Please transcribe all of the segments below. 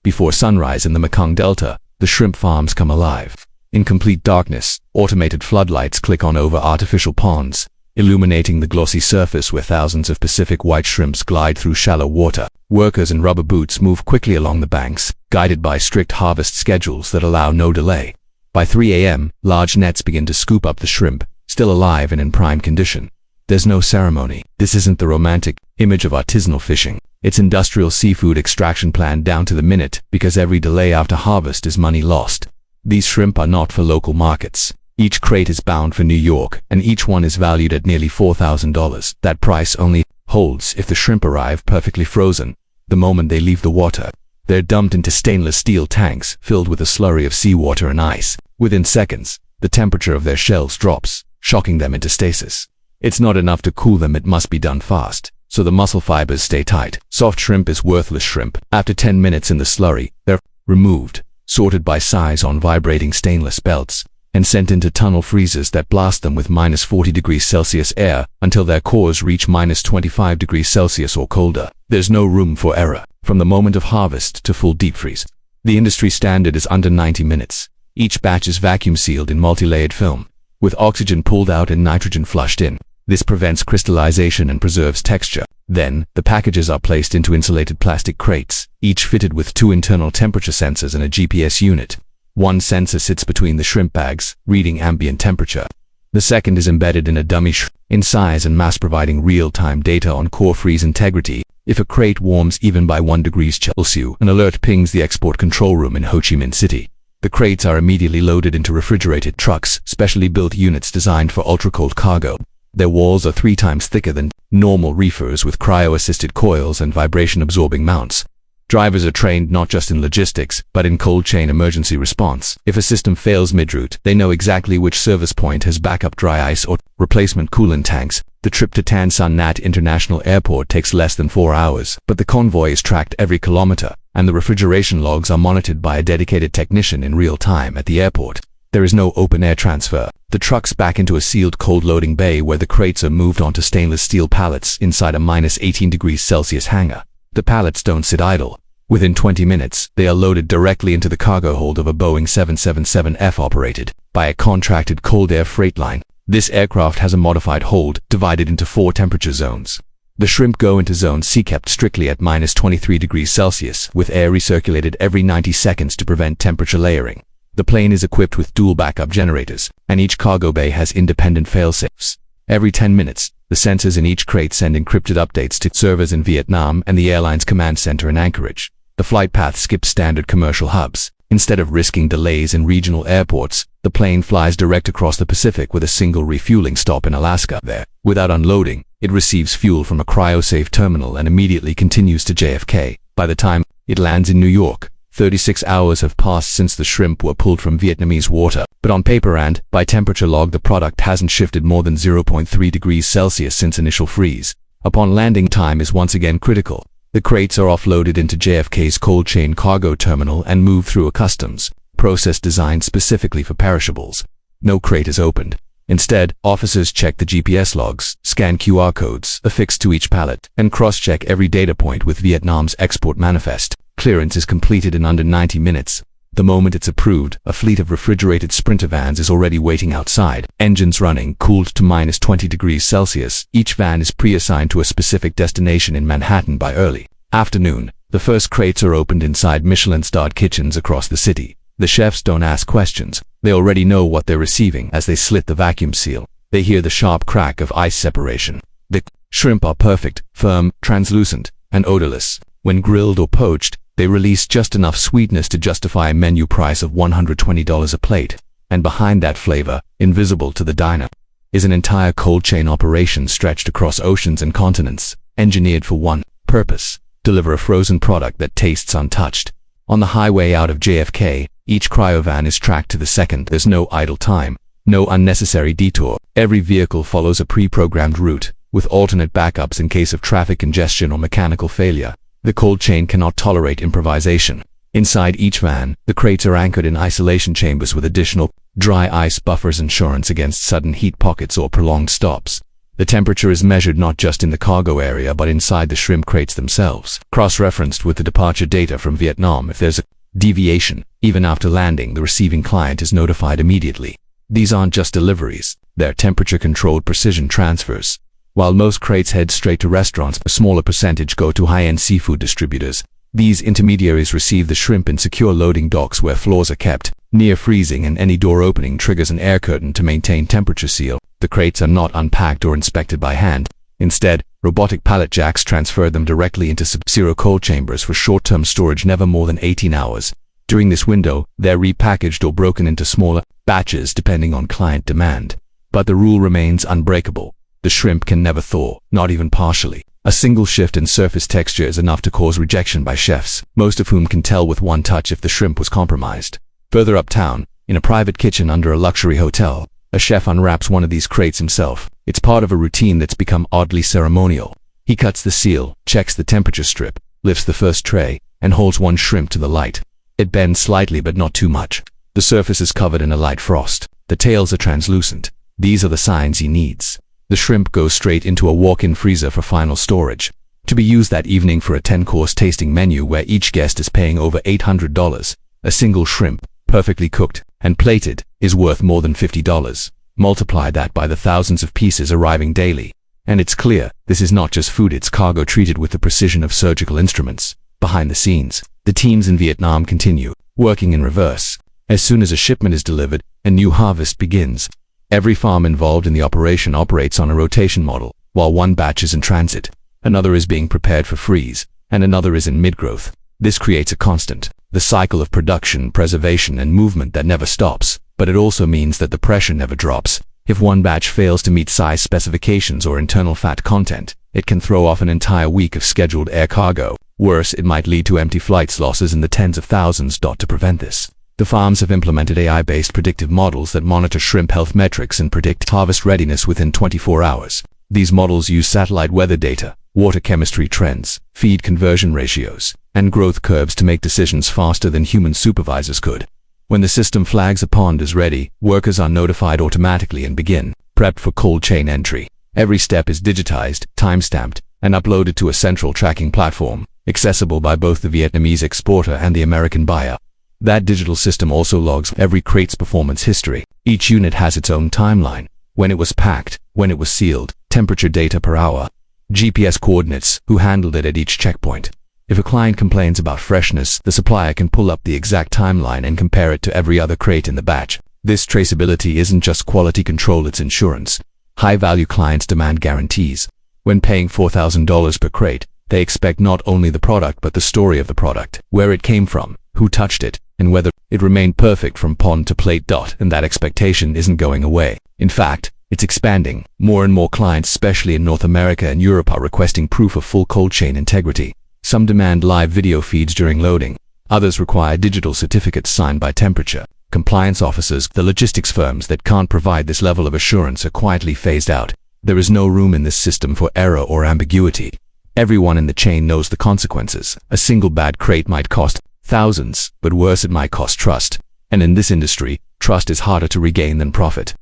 Before sunrise in the Mekong Delta, the shrimp farms come alive. In complete darkness, automated floodlights click on over artificial ponds, illuminating the glossy surface where thousands of Pacific white shrimps glide through shallow water. Workers in rubber boots move quickly along the banks, guided by strict harvest schedules that allow no delay. By 3 a.m., large nets begin to scoop up the shrimp, still alive and in prime condition. There's no ceremony. This isn't the romantic image of artisanal fishing. It's industrial seafood extraction planned down to the minute, because every delay after harvest is money lost. These shrimp are not for local markets. Each crate is bound for New York, and each one is valued at nearly $4,000. That price only holds if the shrimp arrive perfectly frozen. The moment they leave the water, they're dumped into stainless steel tanks filled with a slurry of seawater and ice. Within seconds, the temperature of their shells drops, shocking them into stasis. It's not enough to cool them, it must be done fast, so the muscle fibers stay tight. Soft shrimp is worthless shrimp. After 10 minutes in the slurry, they're removed, sorted by size on vibrating stainless belts, and sent into tunnel freezers that blast them with -40°C air until their cores reach -25°C or colder. There's no room for error, from the moment of harvest to full deep freeze. The industry standard is under 90 minutes. Each batch is vacuum sealed in multi-layered film, with oxygen pulled out and nitrogen flushed in. This prevents crystallization and preserves texture. Then, the packages are placed into insulated plastic crates, each fitted with 2 internal temperature sensors and a GPS unit. One sensor sits between the shrimp bags, reading ambient temperature. The second is embedded in a dummy in size and mass, providing real-time data on core freeze integrity. If a crate warms even by 1°C, an alert pings the export control room in Ho Chi Minh City. The crates are immediately loaded into refrigerated trucks, specially built units designed for ultra-cold cargo. Their walls are 3 times thicker than normal reefers, with cryo-assisted coils and vibration-absorbing mounts. Drivers are trained not just in logistics, but in cold chain emergency response. If a system fails mid-route, they know exactly which service point has backup dry ice or replacement coolant tanks. The trip to Tan Son Nhat International Airport takes less than 4 hours, but the convoy is tracked every kilometer, and the refrigeration logs are monitored by a dedicated technician in real time at the airport. There is no open-air transfer. The trucks back into a sealed cold loading bay where the crates are moved onto stainless steel pallets inside a -18°C hangar. The pallets don't sit idle. Within 20 minutes, they are loaded directly into the cargo hold of a Boeing 777F operated by a contracted cold air freight line. This aircraft has a modified hold, divided into 4 temperature zones. The shrimp go into Zone C, kept strictly at -23°C, with air recirculated every 90 seconds to prevent temperature layering. The plane is equipped with dual backup generators, and each cargo bay has independent fail-safes. Every 10 minutes, the sensors in each crate send encrypted updates to servers in Vietnam and the airline's command center in Anchorage. The flight path skips standard commercial hubs. Instead of risking delays in regional airports, the plane flies direct across the Pacific with a single refueling stop in Alaska. There, without unloading, it receives fuel from a cryo-safe terminal and immediately continues to JFK. By the time it lands in New York, 36 hours have passed since the shrimp were pulled from Vietnamese water. But on paper and by temperature log, the product hasn't shifted more than 0.3°C since initial freeze. Upon landing, time is once again critical. The crates are offloaded into JFK's cold chain cargo terminal and moved through a customs process designed specifically for perishables. No crate is opened. Instead, officers check the GPS logs, scan QR codes affixed to each pallet, and cross-check every data point with Vietnam's export manifest. Clearance is completed in under 90 minutes. The moment it's approved, a fleet of refrigerated Sprinter vans is already waiting outside, engines running, cooled to -20°C. Each van is pre-assigned to a specific destination in Manhattan by early afternoon. The first crates are opened inside Michelin-starred kitchens across the city. The chefs don't ask questions. They already know what they're receiving as they slit the vacuum seal. They hear the sharp crack of ice separation. The shrimp are perfect, firm, translucent, and odorless. When grilled or poached, they release just enough sweetness to justify a menu price of $120 a plate. And behind that flavor, invisible to the diner, is an entire cold chain operation stretched across oceans and continents, engineered for one purpose: deliver a frozen product that tastes untouched. On the highway out of JFK, each cryovan is tracked to the second. There's no idle time, no unnecessary detour. Every vehicle follows a pre-programmed route, with alternate backups in case of traffic congestion or mechanical failure. The cold chain cannot tolerate improvisation. Inside each van, the crates are anchored in isolation chambers with additional dry ice buffers, insurance against sudden heat pockets or prolonged stops. The temperature is measured not just in the cargo area but inside the shrimp crates themselves, cross-referenced with the departure data from Vietnam. If there's a deviation, even after landing, the receiving client is notified immediately. These aren't just deliveries, they're temperature-controlled precision transfers. While most crates head straight to restaurants, a smaller percentage go to high-end seafood distributors. These intermediaries receive the shrimp in secure loading docks where floors are kept near freezing, and any door opening triggers an air curtain to maintain temperature seal. The crates are not unpacked or inspected by hand. Instead, robotic pallet jacks transfer them directly into sub-zero cold chambers for short-term storage, never more than 18 hours. During this window, they're repackaged or broken into smaller batches depending on client demand. But the rule remains unbreakable. The shrimp can never thaw, not even partially. A single shift in surface texture is enough to cause rejection by chefs, most of whom can tell with one touch if the shrimp was compromised. Further uptown, in a private kitchen under a luxury hotel, a chef unwraps one of these crates himself. It's part of a routine that's become oddly ceremonial. He cuts the seal, checks the temperature strip, lifts the first tray, and holds one shrimp to the light. It bends slightly but not too much. The surface is covered in a light frost. The tails are translucent. These are the signs he needs. The shrimp goes straight into a walk-in freezer for final storage, to be used that evening for a 10-course tasting menu where each guest is paying over $800. A single shrimp, perfectly cooked and plated, is worth more than $50. Multiply that by the thousands of pieces arriving daily, and it's clear this is not just food, it's cargo treated with the precision of surgical instruments. Behind the scenes, the teams in Vietnam continue, working in reverse. As soon as a shipment is delivered, a new harvest begins. Every farm involved in the operation operates on a rotation model. While one batch is in transit, another is being prepared for freeze, and another is in mid-growth. This creates a constant, the cycle of production, preservation, and movement that never stops, but it also means that the pressure never drops. If one batch fails to meet size specifications or internal fat content, it can throw off an entire week of scheduled air cargo. Worse, it might lead to empty flights, losses in the tens of thousands. To prevent this, the farms have implemented AI-based predictive models that monitor shrimp health metrics and predict harvest readiness within 24 hours. These models use satellite weather data, water chemistry trends, feed conversion ratios, and growth curves to make decisions faster than human supervisors could. When the system flags a pond is ready, workers are notified automatically and begin prep for cold chain entry. Every step is digitized, time-stamped, and uploaded to a central tracking platform, accessible by both the Vietnamese exporter and the American buyer. That digital system also logs every crate's performance history. Each unit has its own timeline: when it was packed, when it was sealed, temperature data per hour, GPS coordinates, who handled it at each checkpoint. If a client complains about freshness, the supplier can pull up the exact timeline and compare it to every other crate in the batch. This traceability isn't just quality control, it's insurance. High-value clients demand guarantees. When paying $4,000 per crate, they expect not only the product but the story of the product, where it came from, who touched it, and whether it remained perfect from pond to plate. And that expectation isn't going away. In fact, it's expanding. More and more clients, especially in North America and Europe, are requesting proof of full cold chain integrity. Some demand live video feeds during loading. Others require digital certificates signed by temperature compliance officers. The logistics firms that can't provide this level of assurance are quietly phased out. There is no room in this system for error or ambiguity. Everyone in the chain knows the consequences. A single bad crate might cost thousands, but worse, it might cost trust. And in this industry, trust is harder to regain than profit.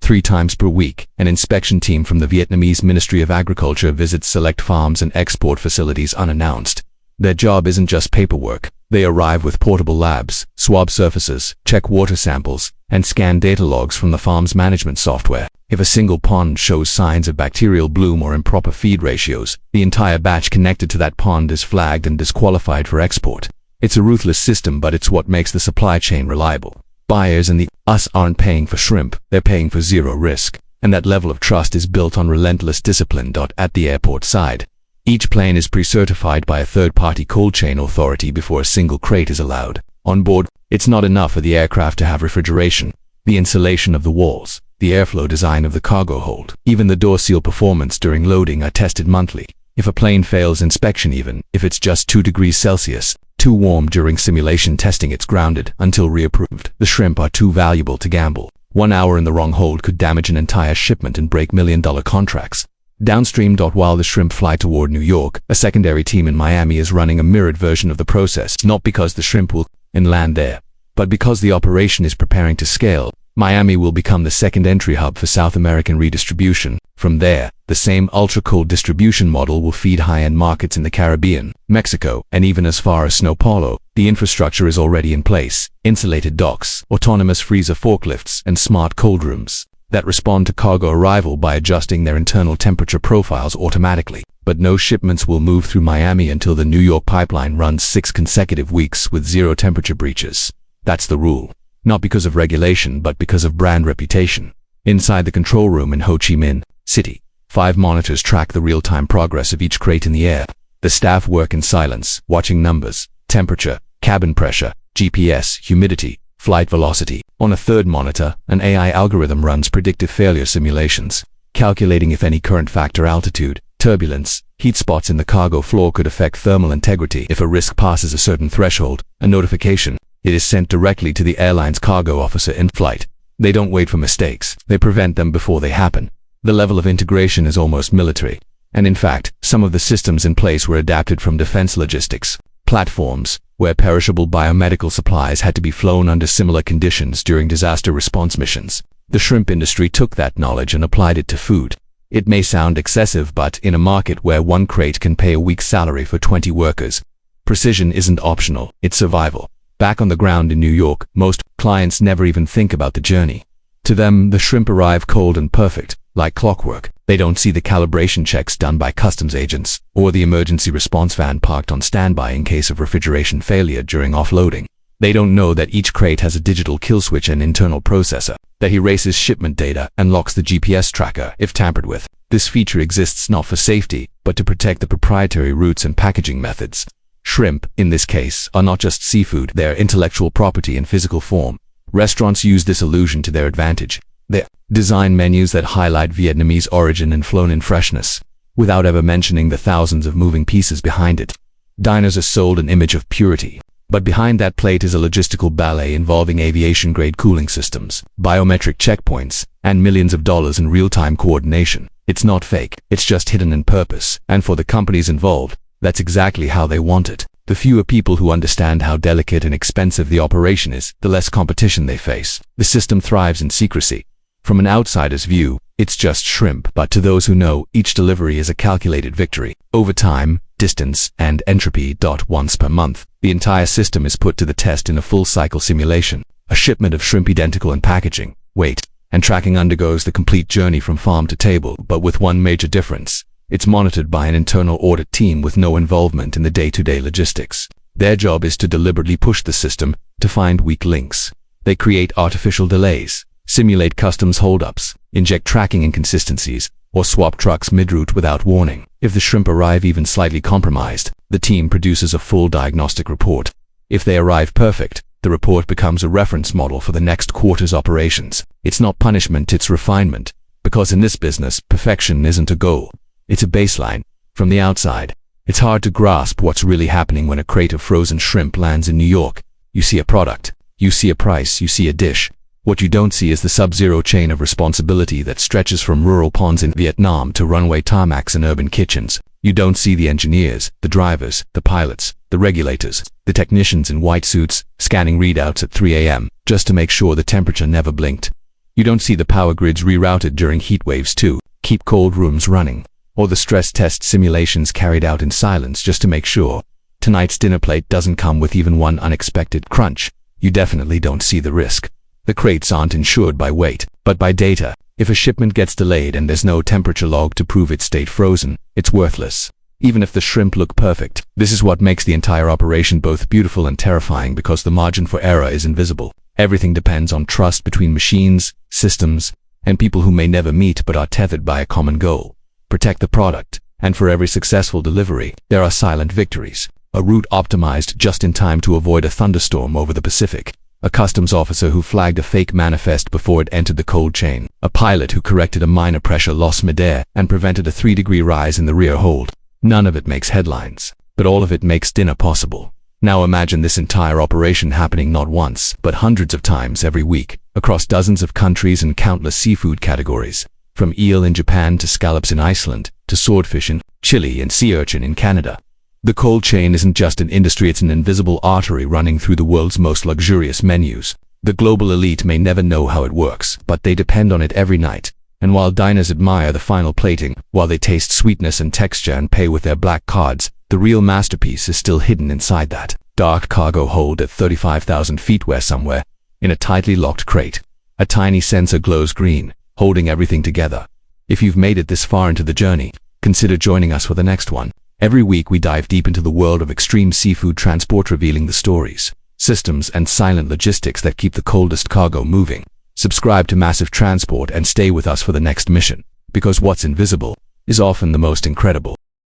3 times per week, an inspection team from the Vietnamese Ministry of Agriculture visits select farms and export facilities unannounced. Their job isn't just paperwork. They arrive with portable labs, swab surfaces, check water samples, and scan data logs from the farm's management software. If a single pond shows signs of bacterial bloom or improper feed ratios, the entire batch connected to that pond is flagged and disqualified for export. It's a ruthless system, but it's what makes the supply chain reliable. Buyers and the us aren't paying for shrimp, they're paying for zero risk. And that level of trust is built on relentless discipline. At the airport side, each plane is pre-certified by a third-party cold chain authority before a single crate is allowed. On board, it's not enough for the aircraft to have refrigeration. The insulation of the walls, the airflow design of the cargo hold, even the door seal performance during loading are tested monthly. If a plane fails inspection, even if it's just 2 degrees Celsius, too warm during simulation testing, it's grounded until reapproved. The shrimp are too valuable to gamble. 1 hour in the wrong hold could damage an entire shipment and break million-dollar contracts. Downstream. While the shrimp fly toward New York, a secondary team in Miami is running a mirrored version of the process, not because the shrimp will land there, but because the operation is preparing to scale. Miami will become the second entry hub for South American redistribution. From there, the same ultra-cold distribution model will feed high-end markets in the Caribbean, Mexico, and even as far as São Paulo. The infrastructure is already in place: insulated docks, autonomous freezer forklifts, and smart cold rooms that respond to cargo arrival by adjusting their internal temperature profiles automatically. But no shipments will move through Miami until the New York pipeline runs 6 consecutive weeks with 0 temperature breaches. That's the rule. Not because of regulation, but because of brand reputation. Inside the control room in Ho Chi Minh City, 5 monitors track the real-time progress of each crate in the air. The staff work in silence, watching numbers, temperature, cabin pressure, GPS, humidity, flight velocity. On a third monitor, an AI algorithm runs predictive failure simulations, calculating if any current factor, altitude, turbulence, heat spots in the cargo floor could affect thermal integrity. If a risk passes a certain threshold, a notification, it is sent directly to the airline's cargo officer in flight. They don't wait for mistakes, they prevent them before they happen. The level of integration is almost military, and in fact, some of the systems in place were adapted from defense logistics platforms, where perishable biomedical supplies had to be flown under similar conditions during disaster response missions. The shrimp industry took that knowledge and applied it to food. It may sound excessive, but in a market where one crate can pay a week's salary for 20 workers, precision isn't optional, it's survival. Back on the ground in New York, most clients never even think about the journey. To them, the shrimp arrive cold and perfect, like clockwork. They don't see the calibration checks done by customs agents, or the emergency response van parked on standby in case of refrigeration failure during offloading. They don't know that each crate has a digital kill switch and internal processor that erases shipment data and locks the GPS tracker if tampered with. This feature exists not for safety, but to protect the proprietary routes and packaging methods. Shrimp, in this case, are not just seafood, they're intellectual property in physical form. Restaurants use this illusion to their advantage. They design menus that highlight Vietnamese origin and flown-in freshness, without ever mentioning the thousands of moving pieces behind it. Diners are sold an image of purity, but behind that plate is a logistical ballet involving aviation-grade cooling systems, biometric checkpoints, and millions of dollars in real-time coordination. It's not fake, it's just hidden in purpose, and for the companies involved, that's exactly how they want it. The fewer people who understand how delicate and expensive the operation is, the less competition they face. The system thrives in secrecy. From an outsider's view, it's just shrimp, but to those who know, each delivery is a calculated victory. Over time, distance, and entropy. Once per month, the entire system is put to the test in a full-cycle simulation. A shipment of shrimp identical in packaging, weight, and tracking undergoes the complete journey from farm to table, but with one major difference. It's monitored by an internal audit team with no involvement in the day-to-day logistics. Their job is to deliberately push the system to find weak links. They create artificial delays, simulate customs holdups, inject tracking inconsistencies, or swap trucks mid-route without warning. If the shrimp arrive even slightly compromised, the team produces a full diagnostic report. If they arrive perfect, the report becomes a reference model for the next quarter's operations. It's not punishment, it's refinement, because in this business, perfection isn't a goal. It's a baseline. From the outside, it's hard to grasp what's really happening when a crate of frozen shrimp lands in New York. You see a product, you see a price, you see a dish. What you don't see is the sub-zero chain of responsibility that stretches from rural ponds in Vietnam to runway tarmacs in urban kitchens. You don't see the engineers, the drivers, the pilots, the regulators, the technicians in white suits, scanning readouts at 3 a.m. just to make sure the temperature never blinked. You don't see the power grids rerouted during heat waves to keep cold rooms running, or the stress test simulations carried out in silence just to make sure tonight's dinner plate doesn't come with even one unexpected crunch. You definitely don't see the risk. The crates aren't insured by weight, but by data. If a shipment gets delayed and there's no temperature log to prove it stayed frozen, it's worthless. Even if the shrimp look perfect. This is what makes the entire operation both beautiful and terrifying, because the margin for error is invisible. Everything depends on trust between machines, systems, and people who may never meet but are tethered by a common goal. Protect the product, and for every successful delivery, there are silent victories. A route optimized just in time to avoid a thunderstorm over the Pacific. A customs officer who flagged a fake manifest before it entered the cold chain. A pilot who corrected a minor pressure loss midair and prevented a 3-degree rise in the rear hold. None of it makes headlines, but all of it makes dinner possible. Now imagine this entire operation happening not once, but hundreds of times every week, across dozens of countries and countless seafood categories. From eel in Japan to scallops in Iceland, to swordfish in Chile and sea urchin in Canada. The cold chain isn't just an industry, it's an invisible artery running through the world's most luxurious menus. The global elite may never know how it works, but they depend on it every night. And while diners admire the final plating, while they taste sweetness and texture and pay with their black cards, the real masterpiece is still hidden inside that dark cargo hold at 35,000 feet where somewhere, in a tightly locked crate, a tiny sensor glows green, holding everything together. If you've made it this far into the journey, consider joining us for the next one. Every week we dive deep into the world of extreme seafood transport, revealing the stories, systems, and silent logistics that keep the coldest cargo moving. Subscribe to Massive Transport and stay with us for the next mission, because what's invisible is often the most incredible.